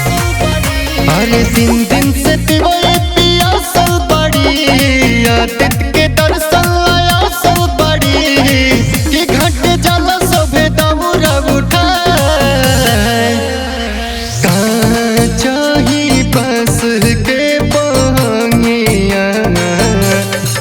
अरे दिन से दिवाए पियासल बड़ी आदित के दर्शन आयासल बड़ी कि घट जाला सभे दौरा उठाए चाही बस के बहंगिया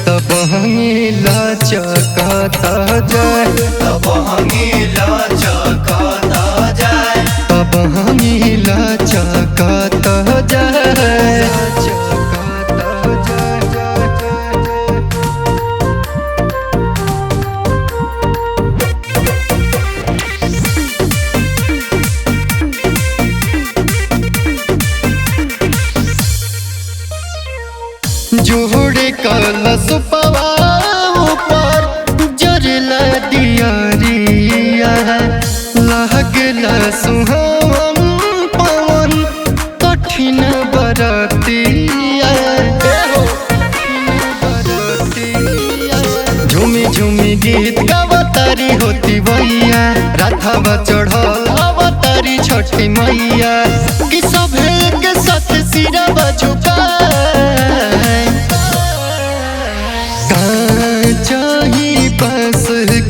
तब हंगिला चकाता जाए तब हंगिला चकाता जाए तब हंगिला चकाता जाए जोड़े कलश पवा ऊपर जरला दियारिया लागला सुहावन पवन कठिन बरतिया झूमी झूमी गीत गावतारी होती भैया राधावा चढ़ल अवतारी छठी मैया कि सभे के साथ सिरवा झुकाए चाही बस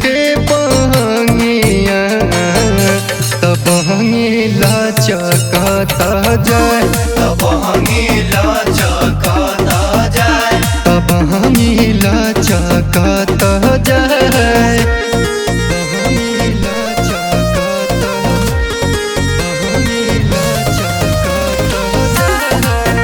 के बहंगिया तब हंगिला चकाता जाए तब हंगिला चकाता जाए तब हंगिला चकाता जाए हंगिला चकाता हंगिला चकाता जाए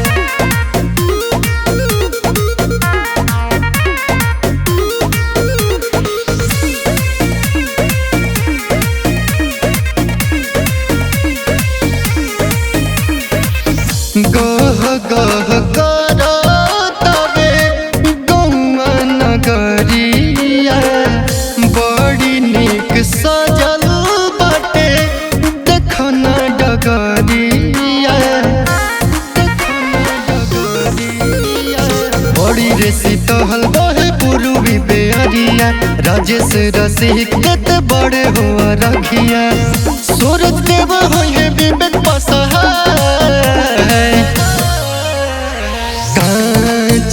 गह गह करो तबे गौआ नगरिया बड़ी निक सजल बाटे देखो न डगरिया बड़ी रे शीतल बहे पूर्वी बेअरिया राजेश रसिक केते बड़े हुआ रखिया सूरज देव होए विवेक पसहाय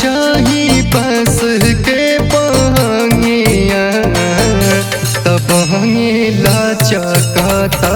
चाही बस के बहंगिया तब हंगिला चकाता